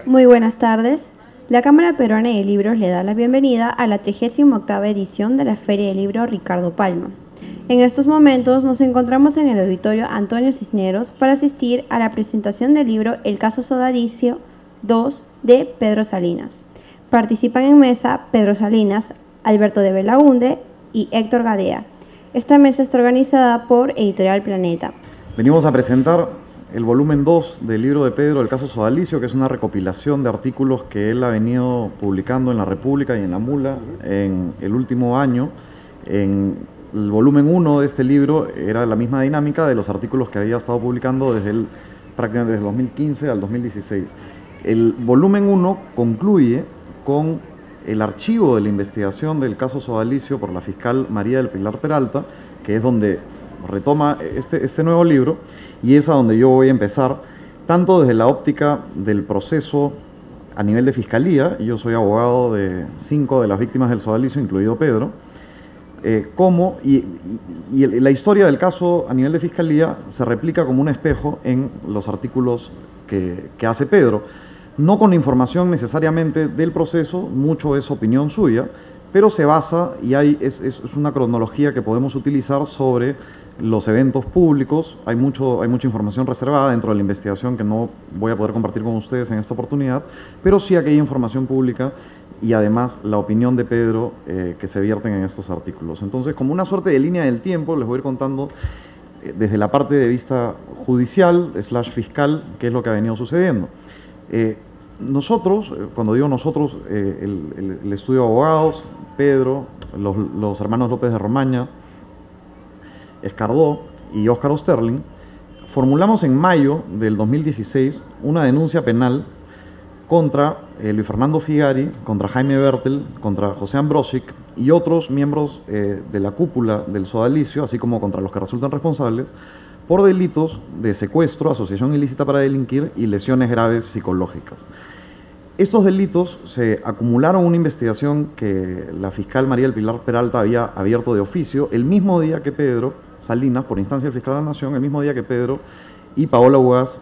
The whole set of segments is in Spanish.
Muy buenas tardes. La Cámara Peruana de Libros le da la bienvenida a la 38ª edición de la Feria del Libro Ricardo Palma. En estos momentos nos encontramos en el auditorio Antonio Cisneros para asistir a la presentación del libro El caso Sodalicio 2 de Pedro Salinas. Participan en mesa Pedro Salinas, Alberto de Belaunde y Héctor Gadea. Esta mesa está organizada por Editorial Planeta. Venimos a presentar el volumen 2 del libro de Pedro, El caso Sodalicio, que es una recopilación de artículos que él ha venido publicando en La República y en La Mula en el último año. En el volumen 1 de este libro era la misma dinámica de los artículos que había estado publicando prácticamente desde el 2015 al 2016. El volumen 1 concluye con el archivo de la investigación del caso Sodalicio por la fiscal María del Pilar Peralta, que es donde retoma este nuevo libro, y es a donde yo voy a empezar, tanto desde la óptica del proceso a nivel de fiscalía. Yo soy abogado de 5 de las víctimas del Sodalicio, incluido Pedro, la historia del caso a nivel de fiscalía se replica como un espejo en los artículos que hace Pedro, no con información necesariamente del proceso, mucho es opinión suya, pero se basa y es una cronología que podemos utilizar sobre los eventos públicos. Hay mucha información reservada dentro de la investigación que no voy a poder compartir con ustedes en esta oportunidad, pero sí aquella información pública y además la opinión de Pedro que se vierten en estos artículos. Entonces, como una suerte de línea del tiempo, les voy a ir contando desde la parte de vista judicial / fiscal qué es lo que ha venido sucediendo. Nosotros, cuando digo nosotros, el estudio de abogados, Pedro, los hermanos López de Romaña, Escardó y Óscar Osterling, formulamos en mayo del 2016 una denuncia penal contra Luis Fernando Figari, contra Jaime Bertel, contra José Ambrosic y otros miembros de la cúpula del Sodalicio, así como contra los que resultan responsables, por delitos de secuestro, asociación ilícita para delinquir y lesiones graves psicológicas. Estos delitos se acumularon en una investigación que la fiscal María del Pilar Peralta había abierto de oficio el mismo día que Pedro Salinas, por instancia del fiscal de la Nación, el mismo día que Pedro y Paola Ugaz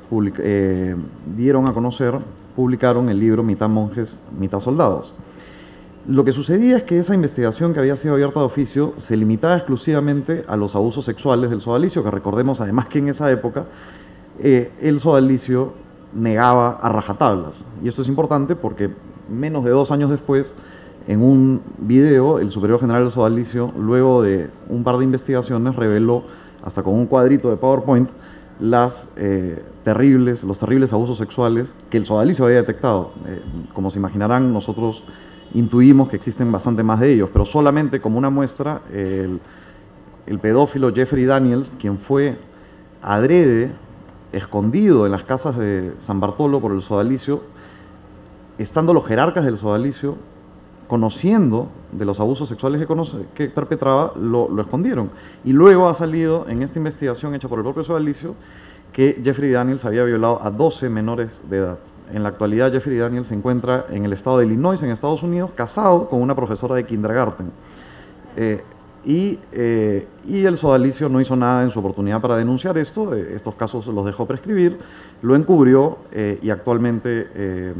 dieron a conocer, publicaron el libro Mitad monjes, mitad soldados. Lo que sucedía es que esa investigación que había sido abierta de oficio se limitaba exclusivamente a los abusos sexuales del Sodalicio, que recordemos además que en esa época el Sodalicio negaba a rajatablas. Y esto es importante porque menos de 2 años después, en un video, el superior general del Sodalicio, luego de un par de investigaciones, reveló, hasta con un cuadrito de PowerPoint, los terribles abusos sexuales que el Sodalicio había detectado. Como se imaginarán, nosotros intuimos que existen bastante más de ellos, pero solamente como una muestra, el pedófilo Jeffrey Daniels, quien fue adrede, escondido en las casas de San Bartolo por el Sodalicio, estando los jerarcas del Sodalicio conociendo de los abusos sexuales que perpetraba, lo escondieron. Y luego ha salido en esta investigación hecha por el propio Sodalicio que Jeffrey Daniels había violado a 12 menores de edad. En la actualidad, Jeffrey Daniels se encuentra en el estado de Illinois, en Estados Unidos, casado con una profesora de kindergarten. Y el Sodalicio no hizo nada en su oportunidad para denunciar esto. Estos casos los dejó prescribir, lo encubrió y actualmente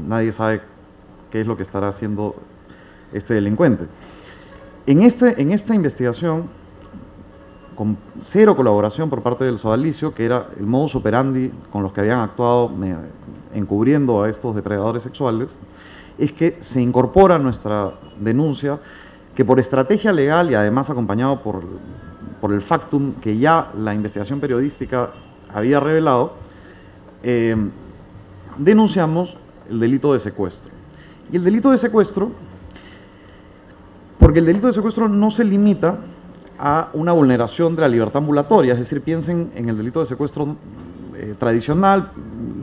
nadie sabe qué es lo que estará haciendo este delincuente. En esta investigación, con cero colaboración por parte del Sodalicio, que era el modus operandi con los que habían actuado encubriendo a estos depredadores sexuales, es que se incorpora nuestra denuncia, que por estrategia legal y además acompañado por el factum que ya la investigación periodística había revelado, denunciamos el delito de secuestro. Y el delito de secuestro, porque el delito de secuestro no se limita a una vulneración de la libertad ambulatoria, es decir, piensen en el delito de secuestro tradicional,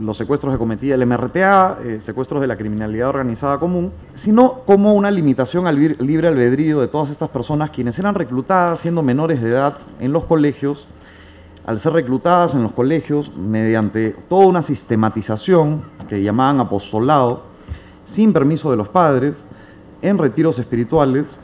los secuestros que cometía el MRTA, secuestros de la criminalidad organizada común, sino como una limitación al libre albedrío de todas estas personas quienes eran reclutadas siendo menores de edad en los colegios. Al ser reclutadas en los colegios mediante toda una sistematización que llamaban apostolado, sin permiso de los padres, en retiros espirituales,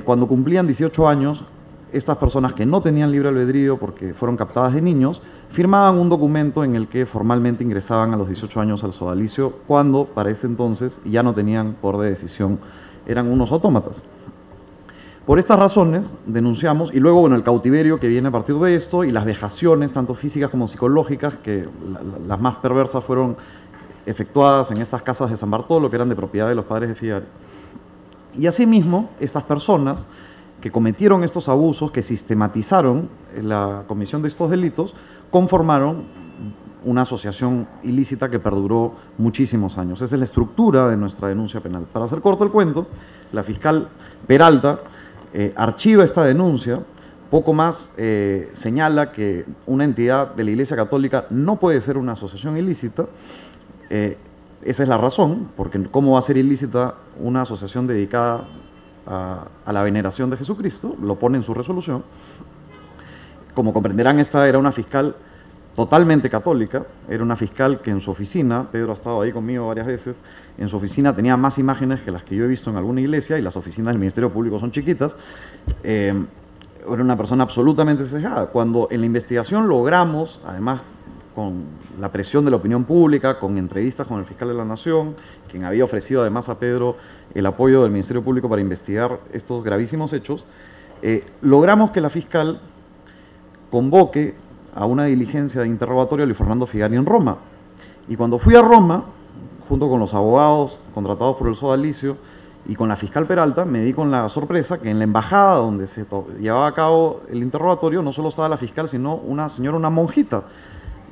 cuando cumplían 18 años, estas personas que no tenían libre albedrío porque fueron captadas de niños, firmaban un documento en el que formalmente ingresaban a los 18 años al sodalicio, cuando para ese entonces ya no tenían poder de decisión, eran unos autómatas. Por estas razones denunciamos, y luego bueno, el cautiverio que viene a partir de esto y las vejaciones, tanto físicas como psicológicas, que las más perversas fueron efectuadas en estas casas de San Bartolo, que eran de propiedad de los padres de Figari. Y asimismo, estas personas que cometieron estos abusos, que sistematizaron la comisión de estos delitos, conformaron una asociación ilícita que perduró muchísimos años. Esa es la estructura de nuestra denuncia penal. Para hacer corto el cuento, la fiscal Peralta archiva esta denuncia, poco más señala que una entidad de la Iglesia Católica no puede ser una asociación ilícita. Esa es la razón, porque ¿cómo va a ser ilícita una asociación dedicada a la veneración de Jesucristo? Lo pone en su resolución. Como comprenderán, esta era una fiscal totalmente católica, era una fiscal que en su oficina, Pedro ha estado ahí conmigo varias veces, en su oficina tenía más imágenes que las que yo he visto en alguna iglesia, y las oficinas del Ministerio Público son chiquitas. Era una persona absolutamente sesgada. Cuando en la investigación logramos, además con la presión de la opinión pública, con entrevistas con el fiscal de la Nación, quien había ofrecido además a Pedro el apoyo del Ministerio Público para investigar estos gravísimos hechos, logramos que la fiscal convoque a una diligencia de interrogatorio a Luis Fernando Figari en Roma. Y cuando fui a Roma, junto con los abogados contratados por el sodalicio y con la fiscal Peralta, me di con la sorpresa que en la embajada donde se llevaba a cabo el interrogatorio no solo estaba la fiscal, sino una señora, una monjita.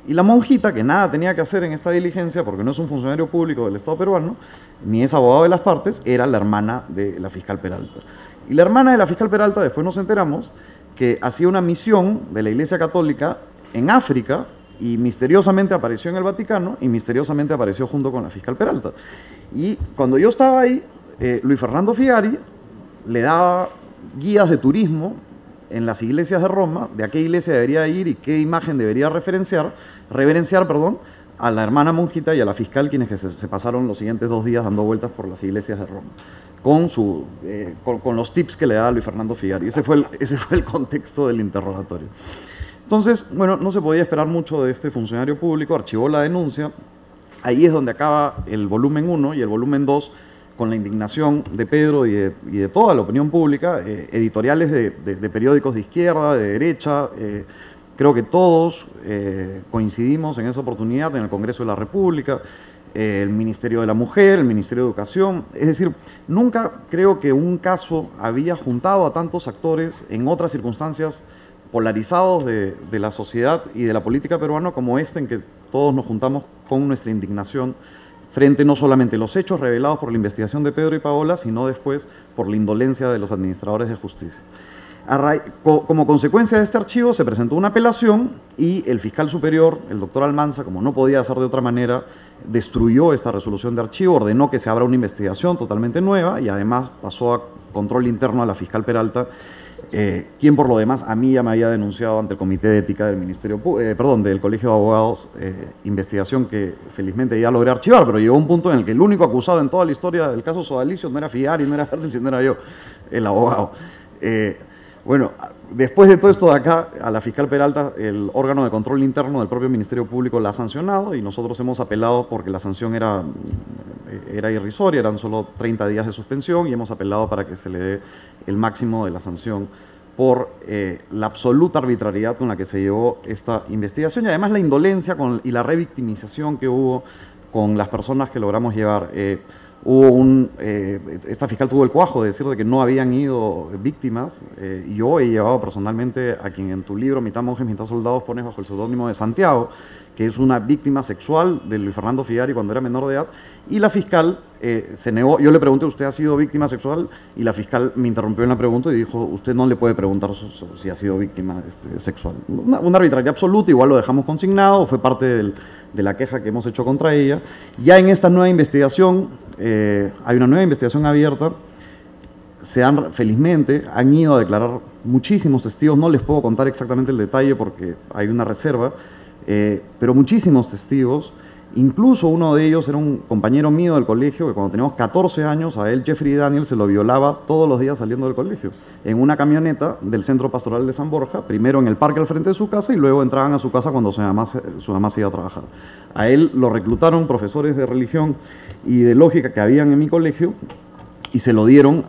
Y la monjita, que nada tenía que hacer en esta diligencia, porque no es un funcionario público del Estado peruano, ni es abogado de las partes, era la hermana de la fiscal Peralta. Y la hermana de la fiscal Peralta, después nos enteramos, que hacía una misión de la Iglesia Católica en África, y misteriosamente apareció en el Vaticano, y misteriosamente apareció junto con la fiscal Peralta. Y cuando yo estaba ahí, Luis Fernando Figari le daba guías de turismo en las iglesias de Roma, de a qué iglesia debería ir y qué imagen debería reverenciar, a la hermana monjita y a la fiscal, quienes que se pasaron los siguientes 2 días dando vueltas por las iglesias de Roma, con los tips que le daba Luis Fernando Figari. Ese fue el contexto del interrogatorio. Entonces, bueno, no se podía esperar mucho de este funcionario público, archivó la denuncia. Ahí es donde acaba el volumen 1 y el volumen 2, con la indignación de Pedro y de toda la opinión pública, editoriales de periódicos de izquierda, de derecha. Creo que todos coincidimos en esa oportunidad en el Congreso de la República, el Ministerio de la Mujer, el Ministerio de Educación. Es decir, nunca creo que un caso había juntado a tantos actores en otras circunstancias polarizados de la sociedad y de la política peruana como este, en que todos nos juntamos con nuestra indignación frente no solamente a los hechos revelados por la investigación de Pedro y Paola, sino después por la indolencia de los administradores de justicia. Como consecuencia de este archivo se presentó una apelación y el fiscal superior, el doctor Almanza, como no podía ser de otra manera, destruyó esta resolución de archivo, ordenó que se abra una investigación totalmente nueva y además pasó a control interno a la fiscal Peralta, quien por lo demás a mí ya me había denunciado ante el Comité de Ética del del Colegio de Abogados, investigación que felizmente ya logré archivar, pero llegó un punto en el que el único acusado en toda la historia del caso Sodalicio no era Figari, no era Bertel, sino era yo, el abogado. Bueno, después de todo esto de acá, a la fiscal Peralta, el órgano de control interno del propio Ministerio Público la ha sancionado y nosotros hemos apelado porque la sanción era irrisoria, eran solo 30 días de suspensión y hemos apelado para que se le dé el máximo de la sanción por la absoluta arbitrariedad con la que se llevó esta investigación y además la indolencia y la revictimización que hubo con las personas que logramos llevar. Esta fiscal tuvo el cuajo de decir de que no habían ido víctimas. Yo he llevado personalmente a quien en tu libro, Mitad Monjes, Mitad Soldados, pones bajo el seudónimo de Santiago, que es una víctima sexual de Luis Fernando Figari cuando era menor de edad, y la fiscal se negó. Yo le pregunté, ¿usted ha sido víctima sexual? Y la fiscal me interrumpió en la pregunta y dijo, usted no le puede preguntar si ha sido víctima sexual. Una arbitrariedad absoluta, igual lo dejamos consignado, fue parte de la queja que hemos hecho contra ella. Ya en esta nueva investigación, hay una nueva investigación abierta, felizmente han ido a declarar muchísimos testigos, no les puedo contar exactamente el detalle porque hay una reserva, pero muchísimos testigos, Incluso uno de ellos era un compañero mío del colegio, que cuando teníamos 14 años, a él Jeffrey Daniel se lo violaba todos los días saliendo del colegio, en una camioneta del Centro Pastoral de San Borja, primero en el parque al frente de su casa y luego entraban a su casa cuando su mamá se iba a trabajar. A él lo reclutaron profesores de religión y de lógica que habían en mi colegio y se lo dieron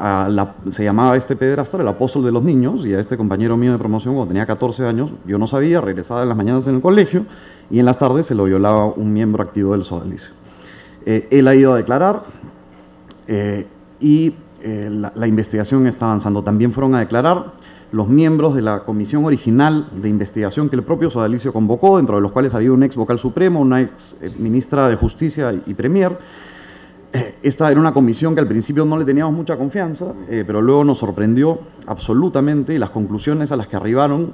se llamaba este pederasta el apóstol de los niños, y a este compañero mío de promoción cuando tenía 14 años, yo no sabía, regresaba en las mañanas en el colegio y en las tardes se lo violaba un miembro activo del sodalicio. Él ha ido a declarar la investigación está avanzando. También fueron a declarar los miembros de la comisión original de investigación que el propio sodalicio convocó, dentro de los cuales había un ex vocal supremo, una ex ministra de Justicia y premier. Esta era una comisión que al principio no le teníamos mucha confianza, pero luego nos sorprendió absolutamente y las conclusiones a las que arribaron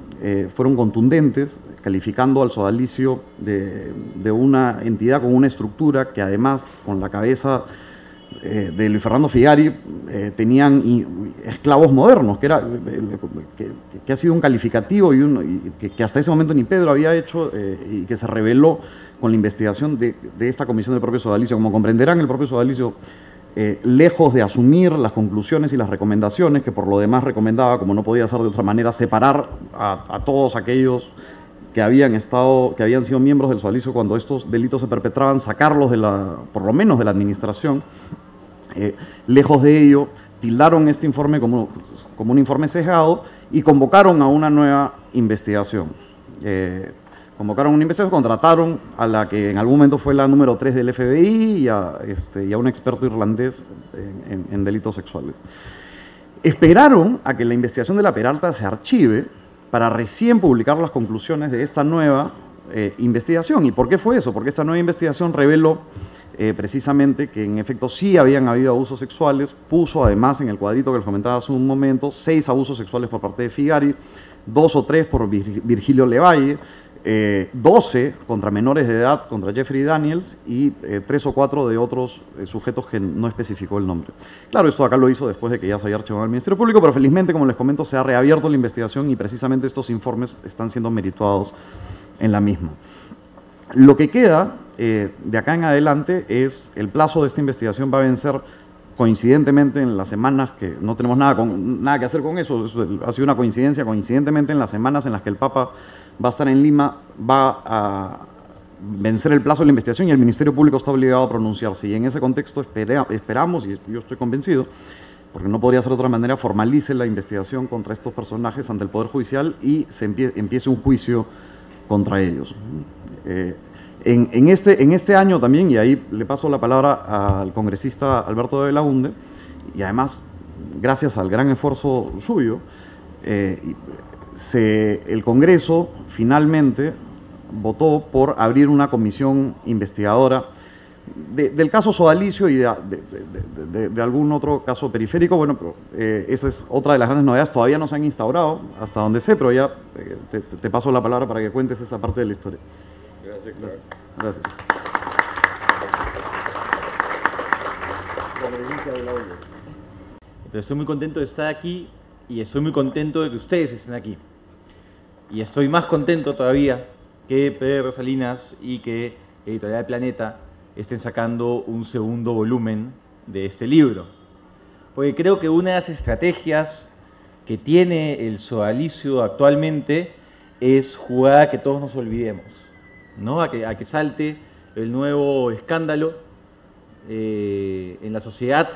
fueron contundentes, calificando al sodalicio de una entidad con una estructura que además, con la cabeza de Luis Fernando Figari, tenían esclavos modernos, que ha sido un calificativo que hasta ese momento ni Pedro había hecho y que se reveló con la investigación de esta comisión del propio sodalicio. Como comprenderán, el propio sodalicio, lejos de asumir las conclusiones y las recomendaciones, que por lo demás recomendaba, como no podía ser de otra manera, separar a todos aquellos que habían sido miembros del sodalicio cuando estos delitos se perpetraban, sacarlos por lo menos de la administración. Lejos de ello, tildaron este informe como un informe sesgado y convocaron a una nueva investigación. Contrataron a la que en algún momento fue la número 3 del FBI y a un experto irlandés en delitos sexuales. Esperaron a que la investigación de la Peralta se archive para recién publicar las conclusiones de esta nueva investigación. ¿Y por qué fue eso? Porque esta nueva investigación reveló precisamente que en efecto sí habían habido abusos sexuales. Puso además en el cuadrito que les comentaba hace un momento 6 abusos sexuales por parte de Figari, 2 o 3 por Virgilio Levalle, 12 contra menores de edad, contra Jeffrey Daniels, y 3 o 4 de otros sujetos que no especificó el nombre. Claro, esto acá lo hizo después de que ya se había archivado el Ministerio Público, pero felizmente, como les comento, se ha reabierto la investigación y precisamente estos informes están siendo merituados en la misma. Lo que queda de acá en adelante es el plazo de esta investigación va a vencer coincidentemente en las semanas, que no tenemos nada que hacer con eso ha sido una coincidencia, coincidentemente en las semanas en las que el Papa va a estar en Lima, va a vencer el plazo de la investigación y el Ministerio Público está obligado a pronunciarse. Y en ese contexto esperamos, y yo estoy convencido, porque no podría ser de otra manera, formalice la investigación contra estos personajes ante el Poder Judicial y empiece un juicio contra ellos. En este año también, y ahí le paso la palabra al congresista Alberto de Belaunde, y además, gracias al gran esfuerzo suyo, el Congreso finalmente votó por abrir una comisión investigadora del caso sodalicio y de algún otro caso periférico. Bueno, pero esa es otra de las grandes novedades. Todavía no se han instaurado, hasta donde sé, pero ya te paso la palabra para que cuentes esa parte de la historia. Gracias, claro. Gracias. Pero estoy muy contento de estar aquí y estoy muy contento de que ustedes estén aquí. Y estoy más contento todavía que Pedro Salinas y que Editorial Planeta estén sacando un segundo volumen de este libro. Porque creo que una de las estrategias que tiene el sodalicio actualmente es jugar a que todos nos olvidemos, ¿no? A que salte el nuevo escándalo en la sociedad,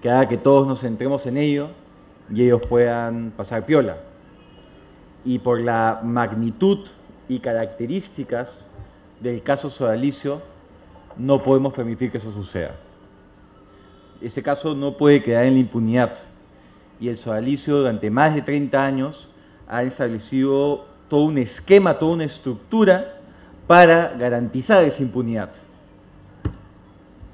que haga que todos nos centremos en ello y ellos puedan pasar piola. Y por la magnitud y características del caso sodalicio, no podemos permitir que eso suceda. Ese caso no puede quedar en la impunidad. Y el sodalicio durante más de 30 años ha establecido todo un esquema, toda una estructura para garantizar esa impunidad.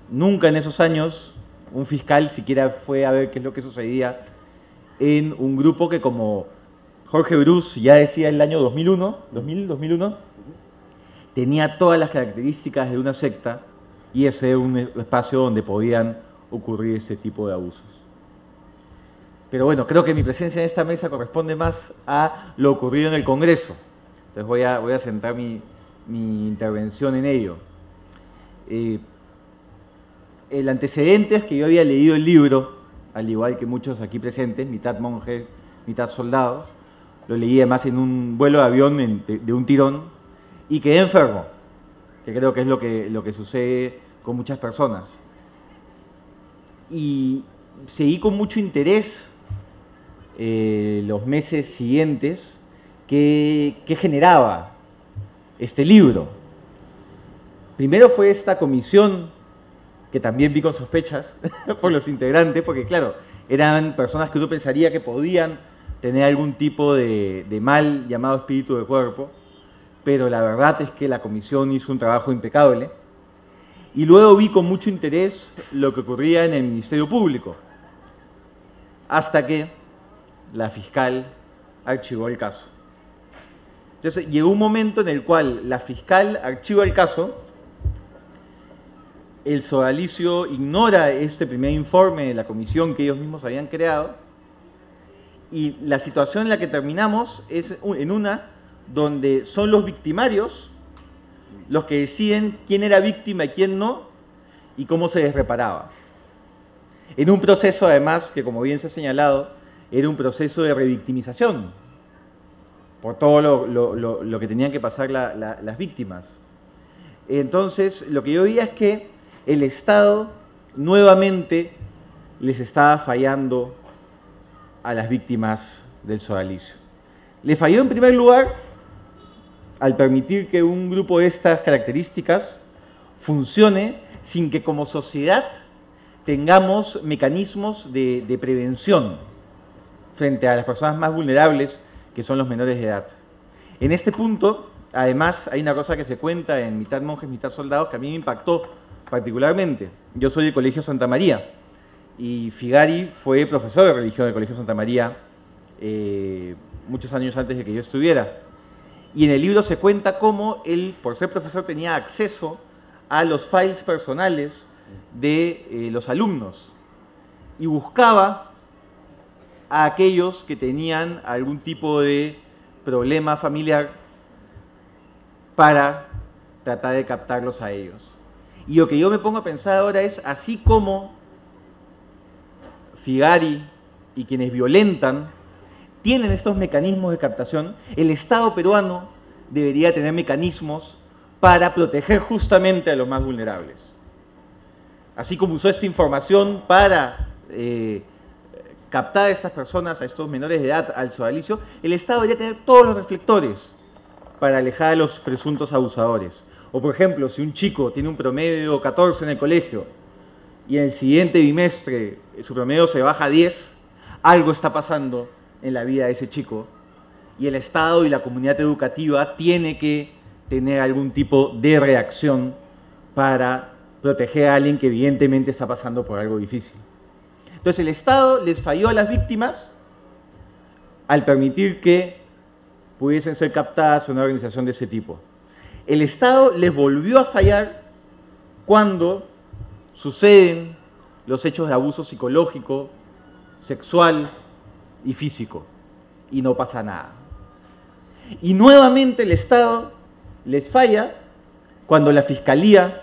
Nunca en esos años un fiscal siquiera fue a ver qué es lo que sucedía en un grupo que, como Jorge Bruce ya decía en el año 2001, tenía todas las características de una secta y ese era un espacio donde podían ocurrir ese tipo de abusos. Pero bueno, creo que mi presencia en esta mesa corresponde más a lo ocurrido en el Congreso. Entonces voy a centrar mi intervención en ello. el antecedente es que yo había leído el libro, al igual que muchos aquí presentes, mitad monjes, mitad soldados. Lo leí además en un vuelo de avión de un tirón y quedé enfermo, que creo que es lo que sucede con muchas personas. Y seguí con mucho interés los meses siguientes que generaba este libro. Primero fue esta comisión, que también vi con sospechas por los integrantes, porque claro, eran personas que uno pensaría que podían tener algún tipo de mal llamado espíritu de cuerpo, pero la verdad es que la comisión hizo un trabajo impecable. Y luego vi con mucho interés lo que ocurría en el Ministerio Público, hasta que la fiscal archivó el caso. Entonces llegó un momento en el cual la fiscal archiva el caso, el sodalicio ignora este primer informe de la comisión que ellos mismos habían creado, y la situación en la que terminamos es en una donde son los victimarios los que deciden quién era víctima y quién no, y cómo se les reparaba. En un proceso, además, que como bien se ha señalado, era un proceso de revictimización, por todo lo que tenían que pasar las víctimas. Entonces, lo que yo veía es que el Estado nuevamente les estaba fallando a las víctimas del sodalicio. Le falló en primer lugar al permitir que un grupo de estas características funcione sin que como sociedad tengamos mecanismos de prevención frente a las personas más vulnerables, que son los menores de edad. En este punto, además, hay una cosa que se cuenta en Mitad Monjes, Mitad Soldados, que a mí me impactó particularmente. Yo soy del Colegio Santa María, y Figari fue profesor de religión del Colegio Santa María muchos años antes de que yo estuviera. Y en el libro se cuenta cómo él, por ser profesor, tenía acceso a los files personales de los alumnos y buscaba a aquellos que tenían algún tipo de problema familiar para tratar de captarlos a ellos. Y lo que yo me pongo a pensar ahora es, así como Figari y quienes violentan tienen estos mecanismos de captación, el Estado peruano debería tener mecanismos para proteger justamente a los más vulnerables. Así como usó esta información para captar a estas personas, a estos menores de edad, al sodalicio, el Estado debería tener todos los reflectores para alejar a los presuntos abusadores. O por ejemplo, si un chico tiene un promedio 14 en el colegio y en el siguiente bimestre su promedio se baja a 10, algo está pasando en la vida de ese chico, y el Estado y la comunidad educativa tiene que tener algún tipo de reacción para proteger a alguien que evidentemente está pasando por algo difícil. Entonces el Estado les falló a las víctimas al permitir que pudiesen ser captadas en una organización de ese tipo. El Estado les volvió a fallar cuando suceden los hechos de abuso psicológico, sexual y físico, y no pasa nada. Y nuevamente el Estado les falla cuando la Fiscalía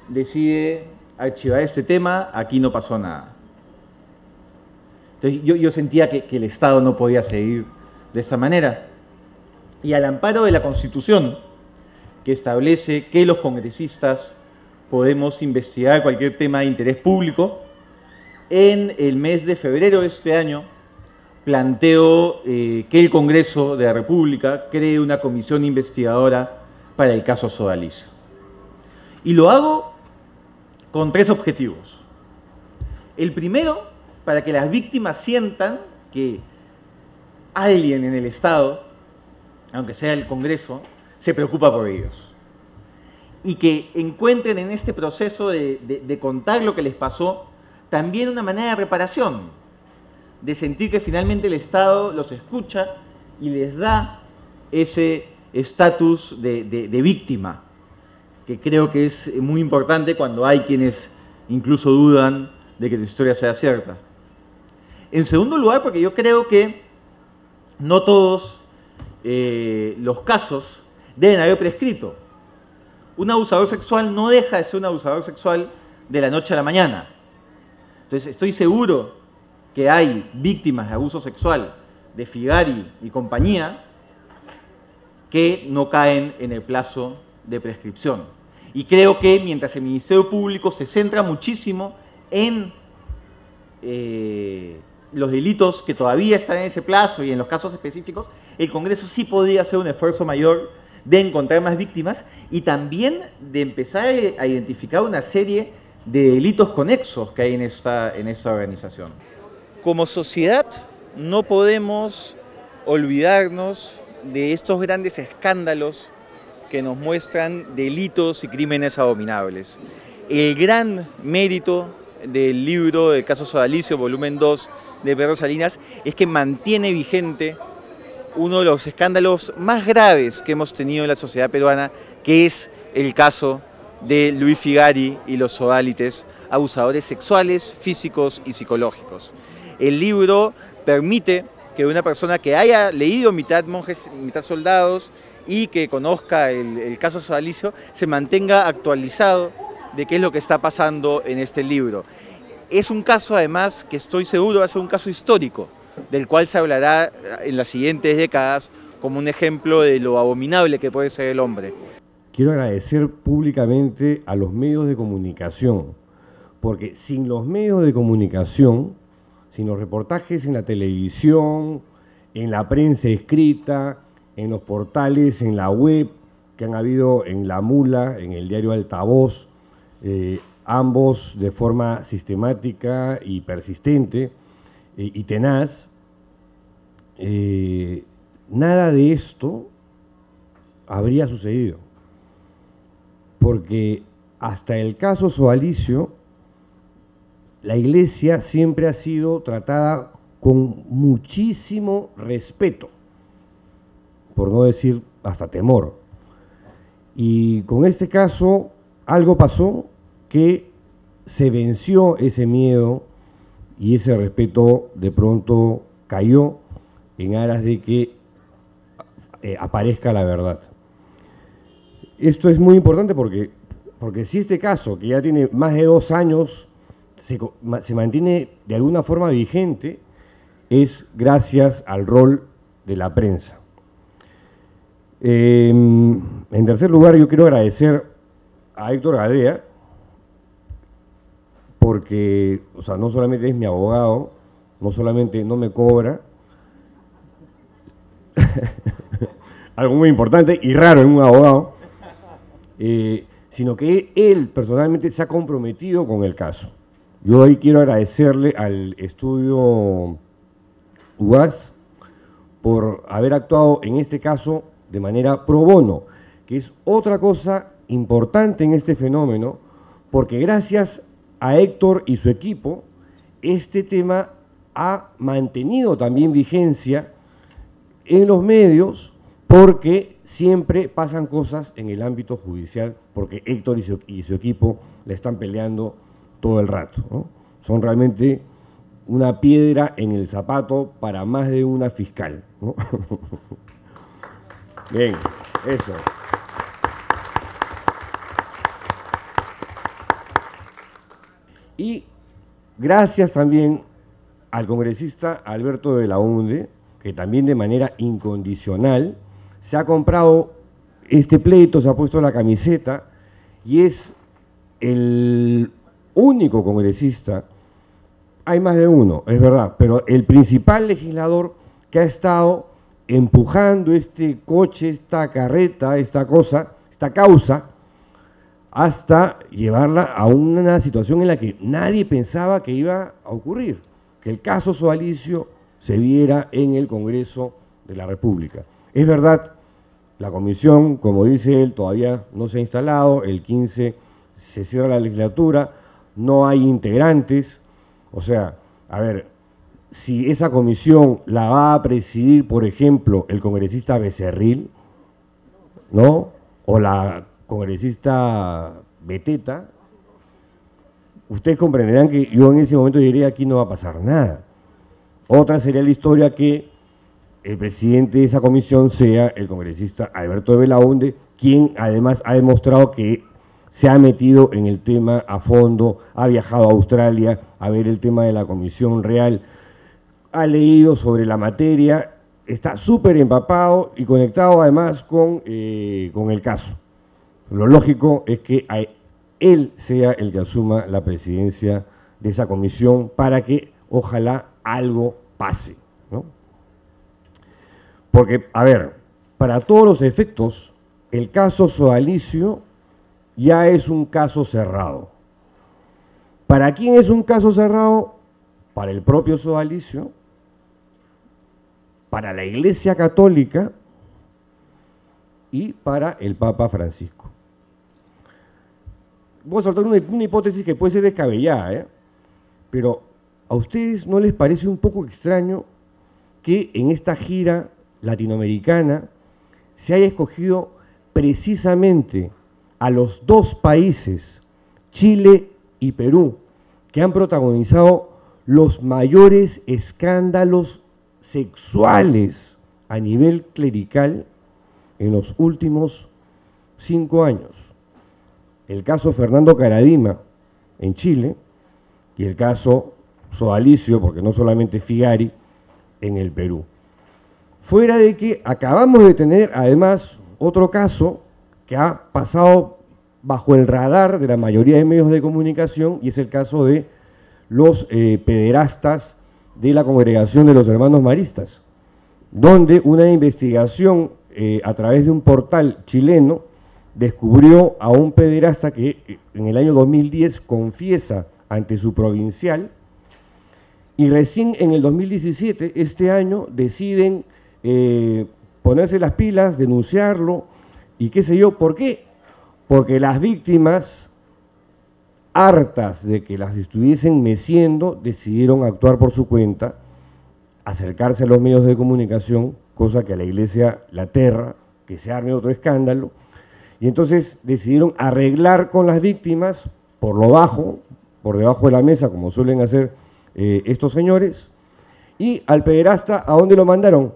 decide archivar este tema, aquí no pasó nada. Entonces yo sentía que el Estado no podía seguir de esta manera. Y al amparo de la Constitución, que establece que los congresistas podemos investigar cualquier tema de interés público, en el mes de febrero de este año planteo que el Congreso de la República cree una comisión investigadora para el caso sodalicio. Y lo hago con 3 objetivos. El primero, para que las víctimas sientan que alguien en el Estado, aunque sea el Congreso, se preocupa por ellos. Y que encuentren en este proceso de contar lo que les pasó también una manera de reparación, de sentir que finalmente el Estado los escucha y les da ese estatus de víctima, que creo que es muy importante cuando hay quienes incluso dudan de que la historia sea cierta. En segundo lugar, porque yo creo que no todos los casos deben haber prescrito. un abusador sexual no deja de ser un abusador sexual de la noche a la mañana. Entonces, estoy seguro que hay víctimas de abuso sexual de Figari y compañía que no caen en el plazo de prescripción. Y creo que mientras el Ministerio Público se centra muchísimo en los delitos que todavía están en ese plazo y en los casos específicos, el Congreso sí podría hacer un esfuerzo mayor de encontrar más víctimas y también de empezar a identificar una serie de delitos conexos que hay en esta organización. Como sociedad no podemos olvidarnos de estos grandes escándalos que nos muestran delitos y crímenes abominables. El gran mérito del libro del caso Sodalicio, volumen 2 de Pedro Salinas, es que mantiene vigente uno de los escándalos más graves que hemos tenido en la sociedad peruana, que es el caso de Luis Figari y los sodálites, abusadores sexuales, físicos y psicológicos. El libro permite que una persona que haya leído Mitad monjes, mitad soldados y que conozca el caso Sodalicio se mantenga actualizado de qué es lo que está pasando en este libro. Es un caso, además, que estoy seguro va a ser un caso histórico, del cual se hablará en las siguientes décadas como un ejemplo de lo abominable que puede ser el hombre. Quiero agradecer públicamente a los medios de comunicación, porque sin los medios de comunicación, sin los reportajes en la televisión, en la prensa escrita, en los portales, en la web, que han habido en La Mula, en el diario Altavoz, ambos de forma sistemática y persistente y tenaz, nada de esto habría sucedido. Porque hasta el caso Sodalicio, la Iglesia siempre ha sido tratada con muchísimo respeto, por no decir hasta temor. Y con este caso algo pasó que se venció ese miedo y ese respeto de pronto cayó en aras de que aparezca la verdad. Esto es muy importante porque si este caso, que ya tiene más de 2 años, se mantiene de alguna forma vigente, es gracias al rol de la prensa. En tercer lugar, yo quiero agradecer a Héctor Gadea, porque, o sea, no solamente es mi abogado, no solamente no me cobra, algo muy importante y raro en un abogado, sino que él personalmente se ha comprometido con el caso. Yo hoy quiero agradecerle al estudio UAS por haber actuado en este caso de manera pro bono, que es otra cosa importante en este fenómeno, porque gracias a Héctor y su equipo, este tema ha mantenido también vigencia en los medios, porque siempre pasan cosas en el ámbito judicial, porque Héctor y su equipo le están peleando todo el rato, ¿no? Son realmente una piedra en el zapato para más de una fiscal, ¿no? Bien, eso. Y gracias también al congresista Alberto Belaunde, que también de manera incondicional se ha comprado este pleito, se ha puesto la camiseta y es el único congresista, hay más de uno, es verdad, pero el principal legislador que ha estado empujando este coche, esta carreta, esta causa, hasta llevarla a una situación en la que nadie pensaba que iba a ocurrir, que el caso Sodalicio se viera en el Congreso de la República. Es verdad, la comisión, como dice él, todavía no se ha instalado, el 15 se cierra la legislatura, no hay integrantes, o sea, a ver, si esa comisión la va a presidir, por ejemplo, el congresista Becerril, ¿no? O la congresista Beteta, ustedes comprenderán que yo en ese momento diría aquí no va a pasar nada. Otra sería la historia que el presidente de esa comisión sea el congresista Alberto Belaunde, quien además ha demostrado que se ha metido en el tema a fondo, ha viajado a Australia a ver el tema de la Comisión Real, ha leído sobre la materia, está súper empapado y conectado además con el caso. Lo lógico es que él sea el que asuma la presidencia de esa comisión para que ojalá algo pase, ¿no? Porque, a ver, para todos los efectos, el caso Sodalicio ya es un caso cerrado. ¿Para quién es un caso cerrado? Para el propio Sodalicio, para la Iglesia Católica y para el Papa Francisco. Voy a soltar una hipótesis que puede ser descabellada, pero ¿a ustedes no les parece un poco extraño que en esta gira latinoamericana se haya escogido precisamente a los dos países, Chile y Perú, que han protagonizado los mayores escándalos sexuales a nivel clerical en los últimos 5 años? El caso Fernando Karadima en Chile y el caso Sodalicio, porque no solamente Figari, en el Perú. Fuera de que acabamos de tener además otro caso que ha pasado bajo el radar de la mayoría de medios de comunicación, y es el caso de los pederastas de la Congregación de los Hermanos Maristas, donde una investigación a través de un portal chileno descubrió a un pederasta que en el año 2010 confiesa ante su provincial, y recién en el 2017, este año, deciden ponerse las pilas, denunciarlo, y qué sé yo. ¿Por qué? Porque las víctimas, hartas de que las estuviesen meciendo, decidieron actuar por su cuenta, acercarse a los medios de comunicación, cosa que a la Iglesia la aterra, que se arme otro escándalo, y entonces decidieron arreglar con las víctimas por lo bajo, por debajo de la mesa, como suelen hacer estos señores. Y al pederasta, ¿a dónde lo mandaron?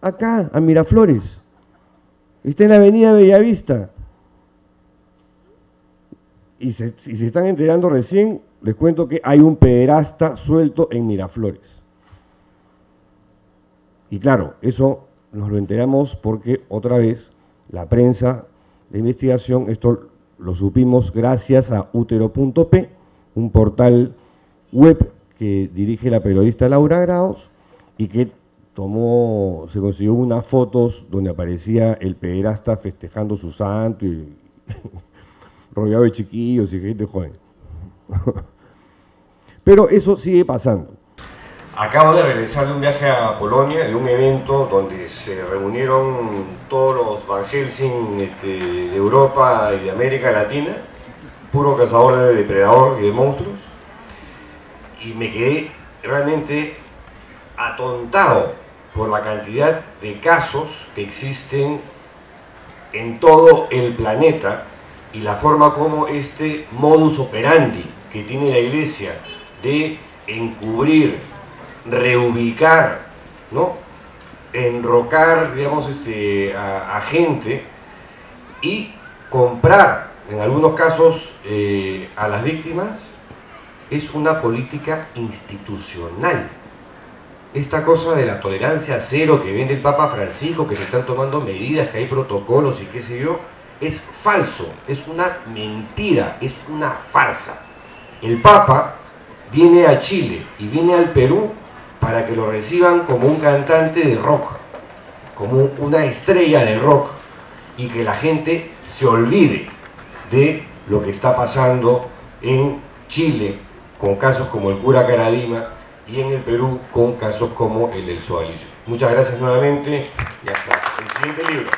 Acá, a Miraflores. Está en la avenida Bellavista. Y se están enterando recién, les cuento que hay un pederasta suelto en Miraflores. Y claro, eso nos lo enteramos porque otra vez la prensa de investigación, esto lo supimos gracias a Útero.p, un portal web que dirige la periodista Laura Graos y que se consiguió unas fotos donde aparecía el pederasta festejando su santo y rodeado de chiquillos y gente joven. Pero eso sigue pasando. Acabo de regresar de un viaje a Polonia, de un evento donde se reunieron todos los Van Helsing de Europa y de América Latina, puro cazador de depredador y de monstruos, y me quedé realmente atontado por la cantidad de casos que existen en todo el planeta y la forma como este modus operandi que tiene la Iglesia de encubrir, reubicar, ¿no?, enrocar, digamos, a gente y comprar, en algunos casos, a las víctimas, es una política institucional. Esta cosa de la tolerancia cero que vende el Papa Francisco, que se están tomando medidas, que hay protocolos y qué sé yo, es falso, es una mentira, es una farsa. El Papa viene a Chile y viene al Perú para que lo reciban como un cantante de rock, como una estrella de rock, y que la gente se olvide de lo que está pasando en Chile con casos como el cura Karadima y en el Perú con casos como el del Sodalicio. Muchas gracias nuevamente y hasta el siguiente libro.